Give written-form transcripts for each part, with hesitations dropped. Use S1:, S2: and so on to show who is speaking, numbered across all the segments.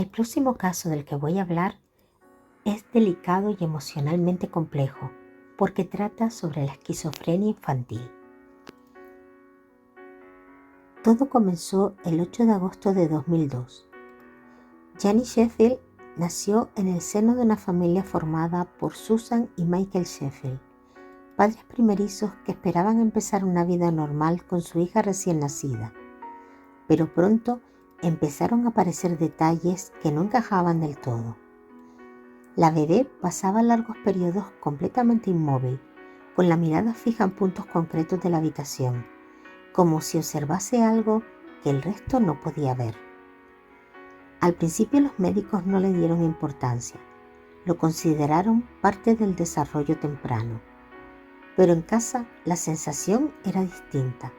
S1: El próximo caso del que voy a hablar es delicado y emocionalmente complejo porque trata sobre la esquizofrenia infantil. Todo comenzó el 8 de agosto de 2002. Janie Sheffield nació en el seno de una familia formada por Susan y Michael Sheffield, padres primerizos que esperaban empezar una vida normal con su hija recién nacida. Pero pronto empezaron a aparecer detalles que no encajaban del todo. La bebé pasaba largos periodos completamente inmóvil, con la mirada fija en puntos concretos de la habitación, como si observase algo que el resto no podía ver. Al principio los médicos no le dieron importancia, lo consideraron parte del desarrollo temprano, pero en casa la sensación era distinta.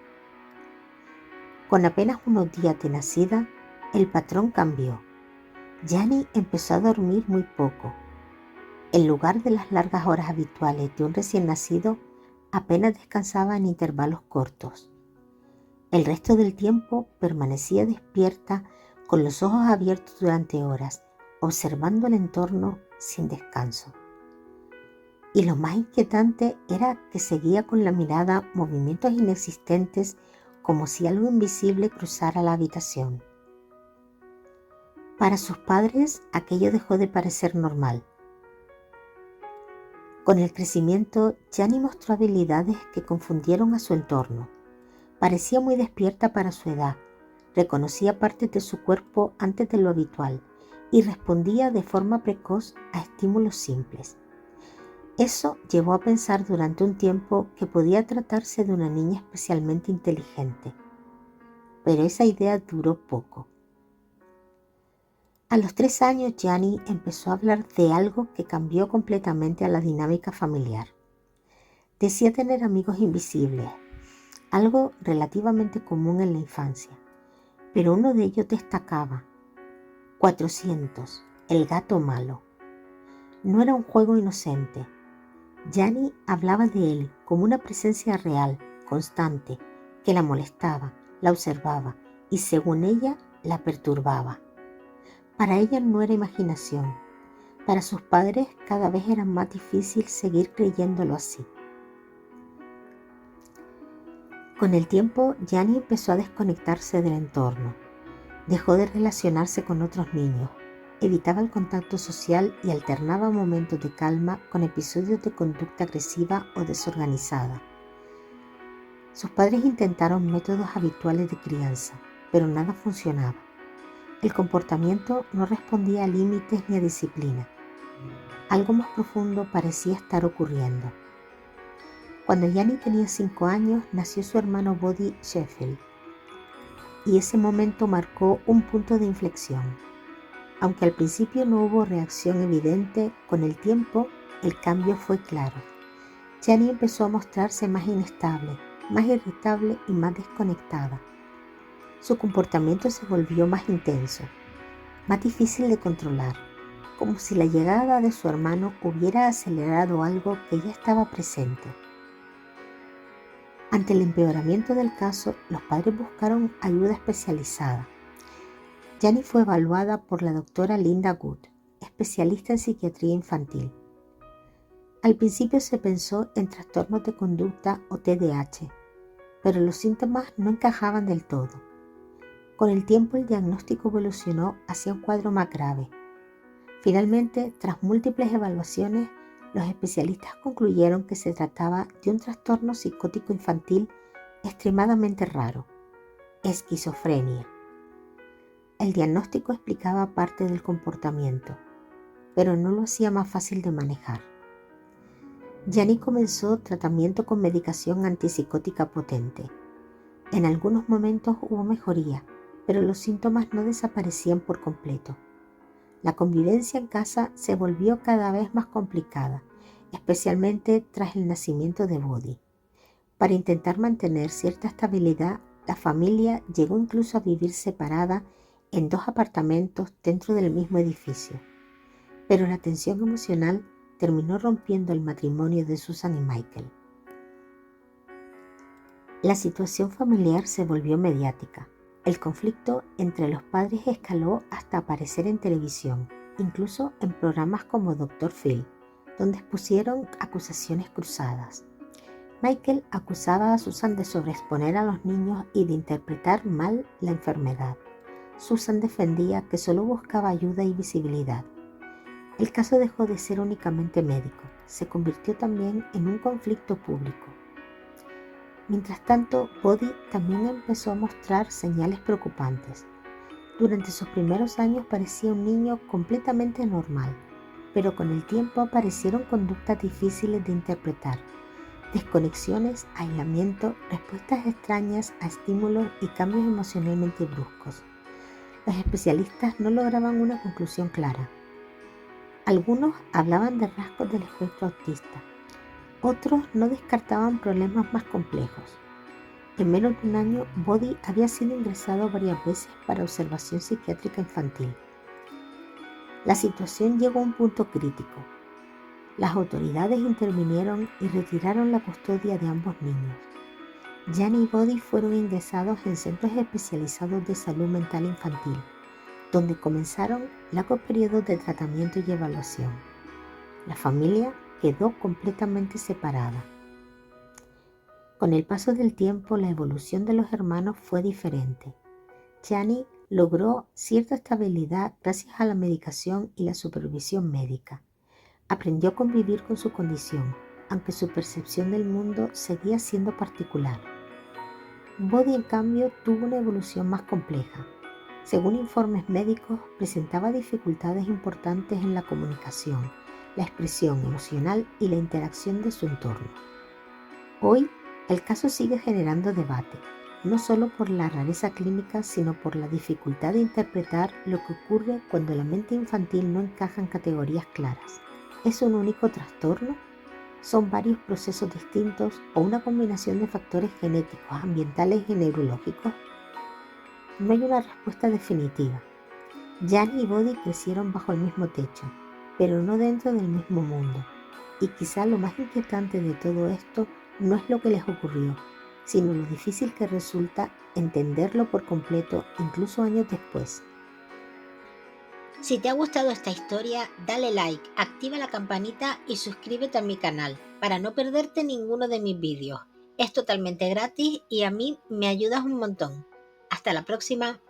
S1: Con apenas unos días de nacida, el patrón cambió. Janie empezó a dormir muy poco. En lugar de las largas horas habituales de un recién nacido, apenas descansaba en intervalos cortos. El resto del tiempo permanecía despierta con los ojos abiertos durante horas, observando el entorno sin descanso. Y lo más inquietante era que seguía con la mirada movimientos inexistentes como si algo invisible cruzara la habitación. Para sus padres aquello dejó de parecer normal. Con el crecimiento, Janie mostró habilidades que confundieron a su entorno. Parecía muy despierta para su edad, reconocía partes de su cuerpo antes de lo habitual y respondía de forma precoz a estímulos simples. Eso llevó a pensar durante un tiempo que podía tratarse de una niña especialmente inteligente. Pero esa idea duró poco. A los 3 años, Janie empezó a hablar de algo que cambió completamente a la dinámica familiar. Decía tener amigos invisibles, algo relativamente común en la infancia, pero uno de ellos destacaba: 400, el gato malo. No era un juego inocente. Janie hablaba de él como una presencia real, constante, que la molestaba, la observaba y, según ella, la perturbaba. Para ella no era imaginación. Para sus padres cada vez era más difícil seguir creyéndolo así. Con el tiempo, Janie empezó a desconectarse del entorno. Dejó de relacionarse con otros niños, evitaba el contacto social y alternaba momentos de calma con episodios de conducta agresiva o desorganizada. Sus padres intentaron métodos habituales de crianza, pero nada funcionaba. El comportamiento no respondía a límites ni a disciplina. Algo más profundo parecía estar ocurriendo. Cuando Janie tenía 5 años, nació su hermano Buddy Sheffield, y ese momento marcó un punto de inflexión. Aunque al principio no hubo reacción evidente, con el tiempo el cambio fue claro. Janie empezó a mostrarse más inestable, más irritable y más desconectada. Su comportamiento se volvió más intenso, más difícil de controlar, como si la llegada de su hermano hubiera acelerado algo que ya estaba presente. Ante el empeoramiento del caso, los padres buscaron ayuda especializada. Janie fue evaluada por la doctora Linda Good, especialista en psiquiatría infantil. Al principio se pensó en trastornos de conducta o TDAH, pero los síntomas no encajaban del todo. Con el tiempo el diagnóstico evolucionó hacia un cuadro más grave. Finalmente, tras múltiples evaluaciones, los especialistas concluyeron que se trataba de un trastorno psicótico infantil extremadamente raro: esquizofrenia. El diagnóstico explicaba parte del comportamiento, pero no lo hacía más fácil de manejar. Janie comenzó tratamiento con medicación antipsicótica potente. En algunos momentos hubo mejoría, pero los síntomas no desaparecían por completo. La convivencia en casa se volvió cada vez más complicada, especialmente tras el nacimiento de Buddy. Para intentar mantener cierta estabilidad, la familia llegó incluso a vivir separada en 2 apartamentos dentro del mismo edificio. Pero la tensión emocional terminó rompiendo el matrimonio de Susan y Michael. La situación familiar se volvió mediática. El conflicto entre los padres escaló hasta aparecer en televisión, incluso en programas como Dr. Phil, donde expusieron acusaciones cruzadas. Michael acusaba a Susan de sobreexponer a los niños y de interpretar mal la enfermedad. Susan defendía que solo buscaba ayuda y visibilidad. El caso dejó de ser únicamente médico, se convirtió también en un conflicto público. Mientras tanto, Body también empezó a mostrar señales preocupantes. Durante sus primeros años parecía un niño completamente normal, pero con el tiempo aparecieron conductas difíciles de interpretar, desconexiones, aislamiento, respuestas extrañas a estímulos y cambios emocionalmente bruscos. Los especialistas no lograban una conclusión clara. Algunos hablaban de rasgos del espectro autista, otros no descartaban problemas más complejos. En menos de un año, Body había sido ingresado varias veces para observación psiquiátrica infantil. La situación llegó a un punto crítico. Las autoridades intervinieron y retiraron la custodia de ambos niños. Gianni y Body fueron ingresados en centros especializados de salud mental infantil, donde comenzaron largos periodos de tratamiento y evaluación. La familia quedó completamente separada. Con el paso del tiempo, la evolución de los hermanos fue diferente. Gianni logró cierta estabilidad gracias a la medicación y la supervisión médica. Aprendió a convivir con su condición, aunque su percepción del mundo seguía siendo particular. Body, en cambio, tuvo una evolución más compleja. Según informes médicos, presentaba dificultades importantes en la comunicación, la expresión emocional y la interacción de su entorno. Hoy, el caso sigue generando debate, no solo por la rareza clínica, sino por la dificultad de interpretar lo que ocurre cuando la mente infantil no encaja en categorías claras. ¿Es un único trastorno? ¿Son varios procesos distintos o una combinación de factores genéticos, ambientales y neurológicos? No hay una respuesta definitiva. Gianni y Body crecieron bajo el mismo techo, pero no dentro del mismo mundo. Y quizá lo más inquietante de todo esto no es lo que les ocurrió, sino lo difícil que resulta entenderlo por completo incluso años después.
S2: Si te ha gustado esta historia, dale like, activa la campanita y suscríbete a mi canal para no perderte ninguno de mis vídeos. Es totalmente gratis y a mí me ayudas un montón. Hasta la próxima.